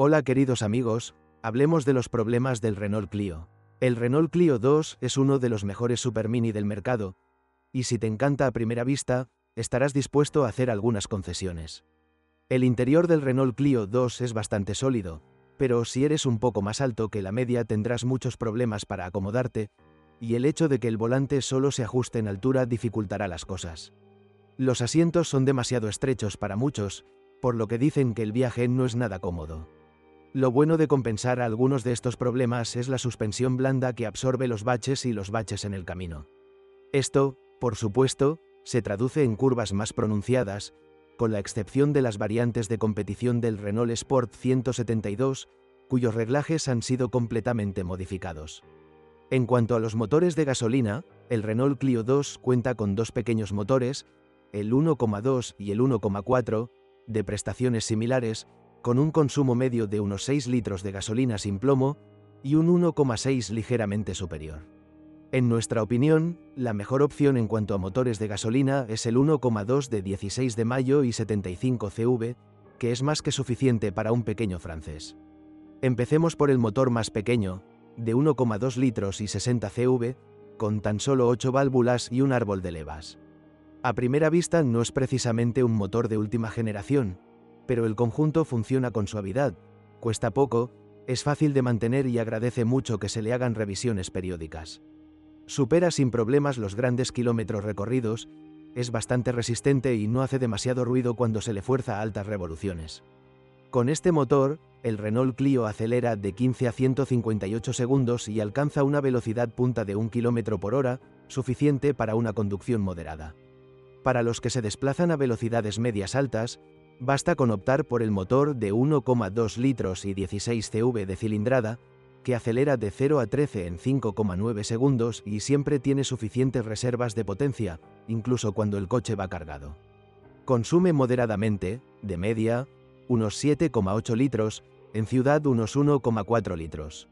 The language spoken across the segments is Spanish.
Hola queridos amigos, hablemos de los problemas del Renault Clio. El Renault Clio 2 es uno de los mejores supermini del mercado, y si te encanta a primera vista, estarás dispuesto a hacer algunas concesiones. El interior del Renault Clio 2 es bastante sólido, pero si eres un poco más alto que la media tendrás muchos problemas para acomodarte, y el hecho de que el volante solo se ajuste en altura dificultará las cosas. Los asientos son demasiado estrechos para muchos, por lo que dicen que el viaje no es nada cómodo. Lo bueno de compensar algunos de estos problemas es la suspensión blanda que absorbe los baches y los baches en el camino. Esto, por supuesto, se traduce en curvas más pronunciadas, con la excepción de las variantes de competición del Renault Sport 172, cuyos reglajes han sido completamente modificados. En cuanto a los motores de gasolina, el Renault Clio 2 cuenta con dos pequeños motores, el 1,2 y el 1,4, de prestaciones similares, con un consumo medio de unos 6 litros de gasolina sin plomo y un 1,6 ligeramente superior. En nuestra opinión, la mejor opción en cuanto a motores de gasolina es el 1,2 de 16 de mayo y 75 CV, que es más que suficiente para un pequeño francés. Empecemos por el motor más pequeño, de 1,2 litros y 60 CV, con tan solo 8 válvulas y un árbol de levas. A primera vista no es precisamente un motor de última generación, pero el conjunto funciona con suavidad, cuesta poco, es fácil de mantener y agradece mucho que se le hagan revisiones periódicas. Supera sin problemas los grandes kilómetros recorridos, es bastante resistente y no hace demasiado ruido cuando se le fuerza a altas revoluciones. Con este motor, el Renault Clio acelera de 15 a 158 segundos y alcanza una velocidad punta de 1 km por hora, suficiente para una conducción moderada. Para los que se desplazan a velocidades medias altas, basta con optar por el motor de 1,2 litros y 16 CV de cilindrada, que acelera de 0 a 13 en 5,9 segundos y siempre tiene suficientes reservas de potencia, incluso cuando el coche va cargado. Consume moderadamente, de media, unos 7,8 litros, en ciudad unos 1,4 litros.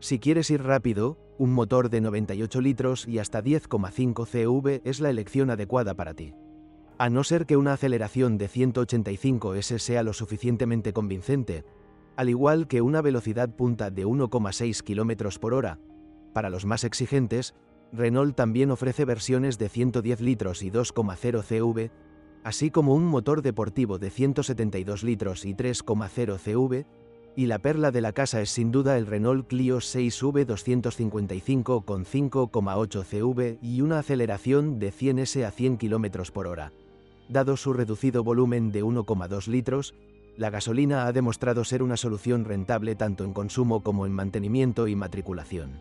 Si quieres ir rápido, un motor de 98 litros y hasta 10,5 CV es la elección adecuada para ti. A no ser que una aceleración de 185 S sea lo suficientemente convincente, al igual que una velocidad punta de 1,6 km por hora. Para los más exigentes, Renault también ofrece versiones de 110 litros y 2,0 CV, así como un motor deportivo de 172 litros y 3,0 CV, y la perla de la casa es sin duda el Renault Clio 6V 255 con 5,8 CV y una aceleración de 100 S a 100 km por hora. Dado su reducido volumen de 1,2 litros, la gasolina ha demostrado ser una solución rentable tanto en consumo como en mantenimiento y matriculación.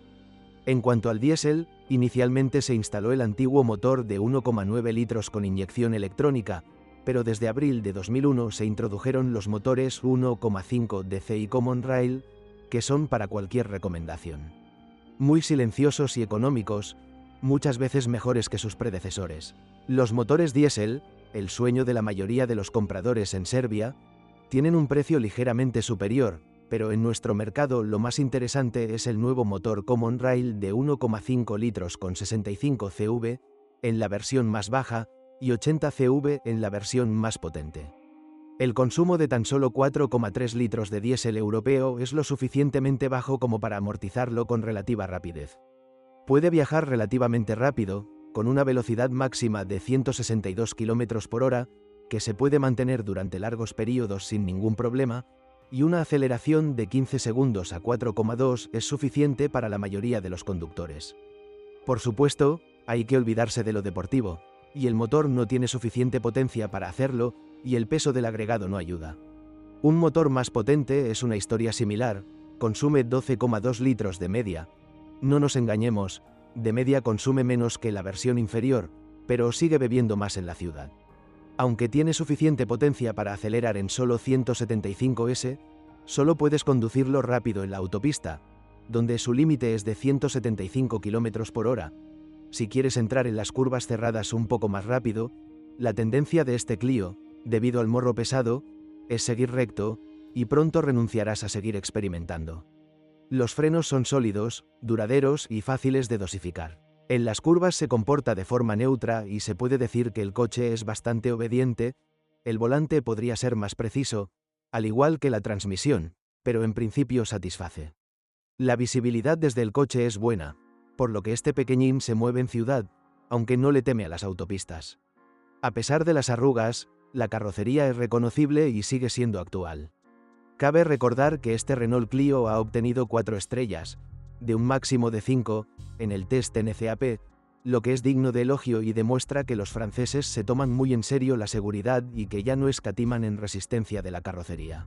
En cuanto al diésel, inicialmente se instaló el antiguo motor de 1,9 litros con inyección electrónica, pero desde abril de 2001 se introdujeron los motores 1,5 DCi Common Rail, que son para cualquier recomendación. Muy silenciosos y económicos, muchas veces mejores que sus predecesores. Los motores diésel, el sueño de la mayoría de los compradores en Serbia, tienen un precio ligeramente superior, pero en nuestro mercado lo más interesante es el nuevo motor Common Rail de 1,5 litros con 65 CV, en la versión más baja, y 80 CV en la versión más potente. El consumo de tan solo 4,3 litros de diésel europeo es lo suficientemente bajo como para amortizarlo con relativa rapidez. Puede viajar relativamente rápido, con una velocidad máxima de 162 km por hora, que se puede mantener durante largos periodos sin ningún problema, y una aceleración de 15 segundos a 4,2 es suficiente para la mayoría de los conductores. Por supuesto, hay que olvidarse de lo deportivo, y el motor no tiene suficiente potencia para hacerlo, y el peso del agregado no ayuda. Un motor más potente es una historia similar, consume 12,2 litros de media. No nos engañemos, de media consume menos que la versión inferior, pero sigue bebiendo más en la ciudad. Aunque tiene suficiente potencia para acelerar en solo 175 S, solo puedes conducirlo rápido en la autopista, donde su límite es de 175 km por hora. Si quieres entrar en las curvas cerradas un poco más rápido, la tendencia de este Clio, debido al morro pesado, es seguir recto, y pronto renunciarás a seguir experimentando. Los frenos son sólidos, duraderos y fáciles de dosificar. En las curvas se comporta de forma neutra y se puede decir que el coche es bastante obediente. El volante podría ser más preciso, al igual que la transmisión, pero en principio satisface. La visibilidad desde el coche es buena, por lo que este pequeñín se mueve en ciudad, aunque no le teme a las autopistas. A pesar de las arrugas, la carrocería es reconocible y sigue siendo actual. Cabe recordar que este Renault Clio ha obtenido 4 estrellas, de un máximo de 5, en el test NCAP, lo que es digno de elogio y demuestra que los franceses se toman muy en serio la seguridad y que ya no escatiman en resistencia de la carrocería.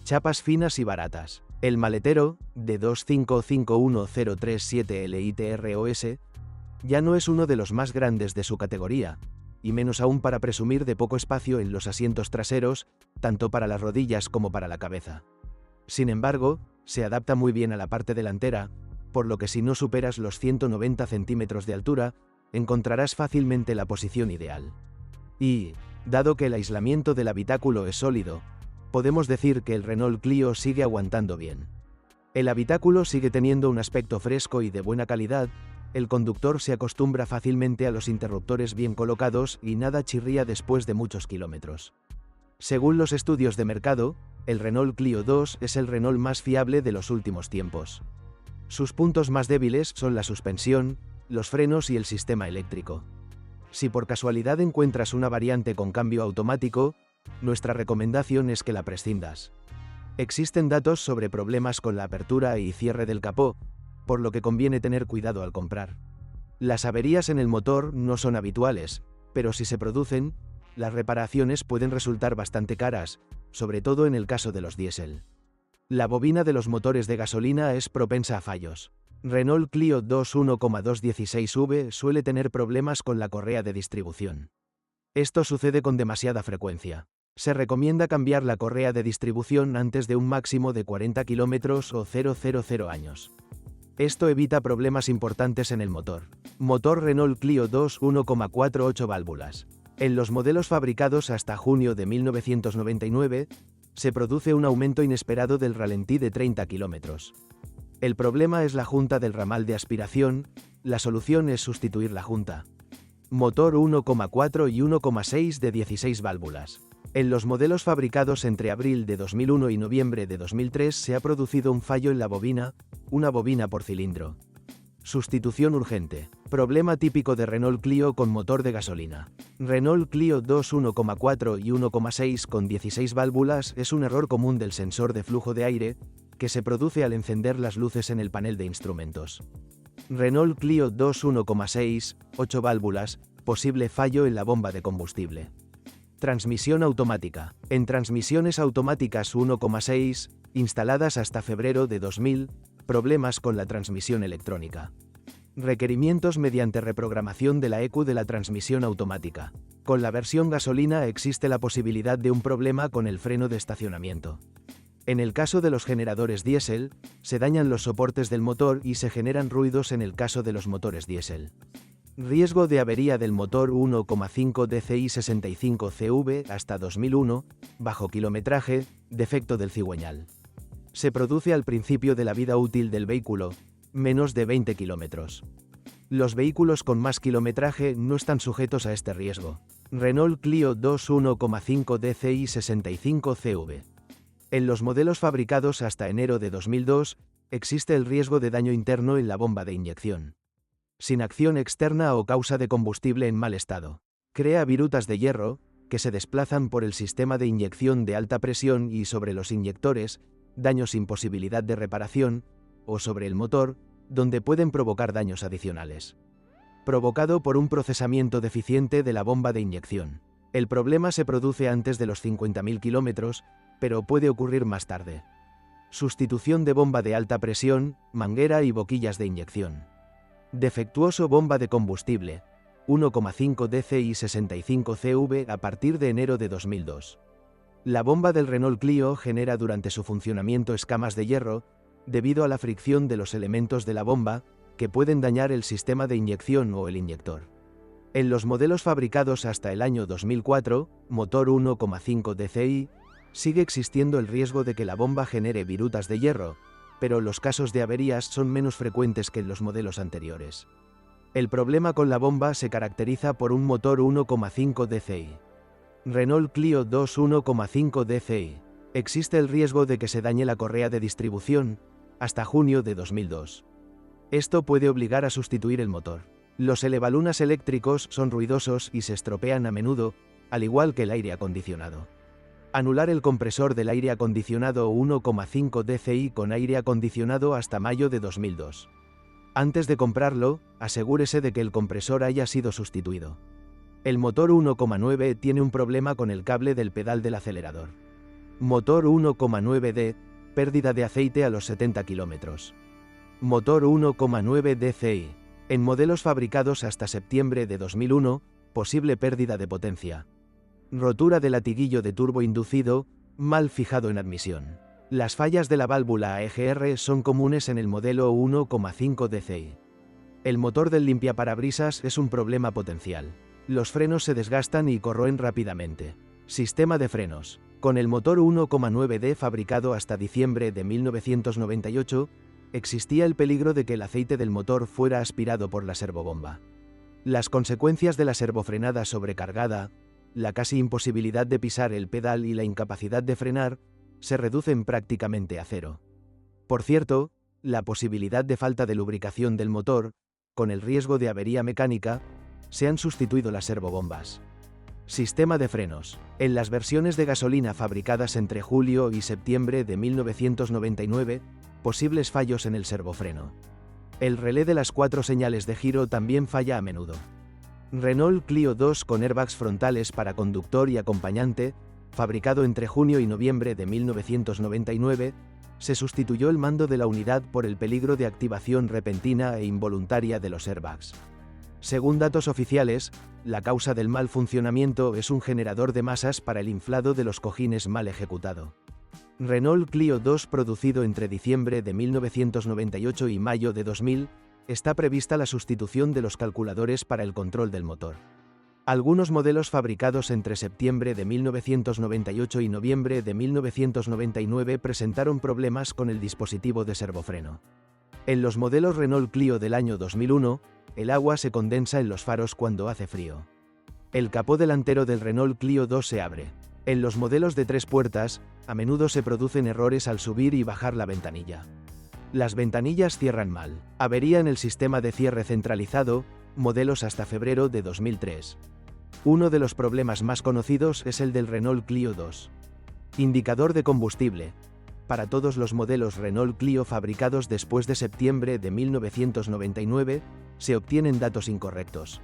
Chapas finas y baratas. El maletero, de 2551037 LITROS, ya no es uno de los más grandes de su categoría, y menos aún para presumir de poco espacio en los asientos traseros, tanto para las rodillas como para la cabeza. Sin embargo, se adapta muy bien a la parte delantera, por lo que si no superas los 190 centímetros de altura, encontrarás fácilmente la posición ideal. Y, dado que el aislamiento del habitáculo es sólido, podemos decir que el Renault Clio sigue aguantando bien. El habitáculo sigue teniendo un aspecto fresco y de buena calidad, el conductor se acostumbra fácilmente a los interruptores bien colocados y nada chirría después de muchos kilómetros. Según los estudios de mercado, el Renault Clio 2 es el Renault más fiable de los últimos tiempos. Sus puntos más débiles son la suspensión, los frenos y el sistema eléctrico. Si por casualidad encuentras una variante con cambio automático, nuestra recomendación es que la prescindas. Existen datos sobre problemas con la apertura y cierre del capó, por lo que conviene tener cuidado al comprar. Las averías en el motor no son habituales, pero si se producen, las reparaciones pueden resultar bastante caras, sobre todo en el caso de los diésel. La bobina de los motores de gasolina es propensa a fallos. Renault Clio 2 1,216V suele tener problemas con la correa de distribución. Esto sucede con demasiada frecuencia. Se recomienda cambiar la correa de distribución antes de un máximo de 40 km o 000 años. Esto evita problemas importantes en el motor. Motor Renault Clio 2 1,48 válvulas. En los modelos fabricados hasta junio de 1999, se produce un aumento inesperado del ralentí de 30 km. El problema es la junta del ramal de aspiración, la solución es sustituir la junta. Motor 1,4 y 1,6 de 16 válvulas. En los modelos fabricados entre abril de 2001 y noviembre de 2003 se ha producido un fallo en la bobina, una bobina por cilindro. Sustitución urgente. Problema típico de Renault Clio con motor de gasolina. Renault Clio 2 1,4 y 1,6 con 16 válvulas es un error común del sensor de flujo de aire, que se produce al encender las luces en el panel de instrumentos. Renault Clio 2 1,6, 8 válvulas, posible fallo en la bomba de combustible. Transmisión automática. En transmisiones automáticas 1,6, instaladas hasta febrero de 2000, problemas con la transmisión electrónica. Requerimientos mediante reprogramación de la ECU de la transmisión automática. Con la versión gasolina existe la posibilidad de un problema con el freno de estacionamiento. En el caso de los generadores diésel, se dañan los soportes del motor y se generan ruidos en el caso de los motores diésel. Riesgo de avería del motor 1,5 DCI 65CV hasta 2001, bajo kilometraje, defecto del cigüeñal. Se produce al principio de la vida útil del vehículo, menos de 20 kilómetros. Los vehículos con más kilometraje no están sujetos a este riesgo. Renault Clio 2 1,5 DCI 65CV. En los modelos fabricados hasta enero de 2002, existe el riesgo de daño interno en la bomba de inyección. Sin acción externa o causa de combustible en mal estado. Crea virutas de hierro, que se desplazan por el sistema de inyección de alta presión y sobre los inyectores, daños sin posibilidad de reparación, o sobre el motor, donde pueden provocar daños adicionales. Provocado por un procesamiento deficiente de la bomba de inyección. El problema se produce antes de los 50.000 kilómetros, pero puede ocurrir más tarde. Sustitución de bomba de alta presión, manguera y boquillas de inyección. Defectuoso bomba de combustible, 1,5 DCI 65CV a partir de enero de 2002. La bomba del Renault Clio genera durante su funcionamiento escamas de hierro, debido a la fricción de los elementos de la bomba, que pueden dañar el sistema de inyección o el inyector. En los modelos fabricados hasta el año 2004, motor 1,5 DCI, sigue existiendo el riesgo de que la bomba genere virutas de hierro, pero los casos de averías son menos frecuentes que en los modelos anteriores. El problema con la bomba se caracteriza por un motor 1,5 DCI. Renault Clio 2 1,5 DCI. Existe el riesgo de que se dañe la correa de distribución, hasta junio de 2002. Esto puede obligar a sustituir el motor. Los elevalunas eléctricos son ruidosos y se estropean a menudo, al igual que el aire acondicionado. Anular el compresor del aire acondicionado 1,5 dci con aire acondicionado hasta mayo de 2002. Antes de comprarlo, asegúrese de que el compresor haya sido sustituido. El motor 1,9 tiene un problema con el cable del pedal del acelerador. Motor 1,9D, pérdida de aceite a los 70 km. Motor 1,9 dci. En modelos fabricados hasta septiembre de 2001, posible pérdida de potencia. Rotura de latiguillo de turbo inducido, mal fijado en admisión. Las fallas de la válvula AEGR son comunes en el modelo 1,5 dci. El motor del limpiaparabrisas es un problema potencial. Los frenos se desgastan y corroen rápidamente. Sistema de frenos. Con el motor 1,9D fabricado hasta diciembre de 1998, existía el peligro de que el aceite del motor fuera aspirado por la servobomba. Las consecuencias de la servofrenada sobrecargada, la casi imposibilidad de pisar el pedal y la incapacidad de frenar, se reducen prácticamente a cero. Por cierto, la posibilidad de falta de lubricación del motor, con el riesgo de avería mecánica, se han sustituido las servobombas. Sistema de frenos. En las versiones de gasolina fabricadas entre julio y septiembre de 1999, posibles fallos en el servofreno. El relé de las 4 señales de giro también falla a menudo. Renault Clio 2 con airbags frontales para conductor y acompañante, fabricado entre junio y noviembre de 1999, se sustituyó el mando de la unidad por el peligro de activación repentina e involuntaria de los airbags. Según datos oficiales, la causa del mal funcionamiento es un generador de masas para el inflado de los cojines mal ejecutado. Renault Clio 2 producido entre diciembre de 1998 y mayo de 2000, está prevista la sustitución de los calculadores para el control del motor. Algunos modelos fabricados entre septiembre de 1998 y noviembre de 1999 presentaron problemas con el dispositivo de servofreno. En los modelos Renault Clio del año 2001, el agua se condensa en los faros cuando hace frío. El capó delantero del Renault Clio 2 se abre. En los modelos de 3 puertas, a menudo se producen errores al subir y bajar la ventanilla. Las ventanillas cierran mal. Avería en el sistema de cierre centralizado, modelos hasta febrero de 2003. Uno de los problemas más conocidos es el del Renault Clio 2. Indicador de combustible. Para todos los modelos Renault Clio fabricados después de septiembre de 1999, se obtienen datos incorrectos.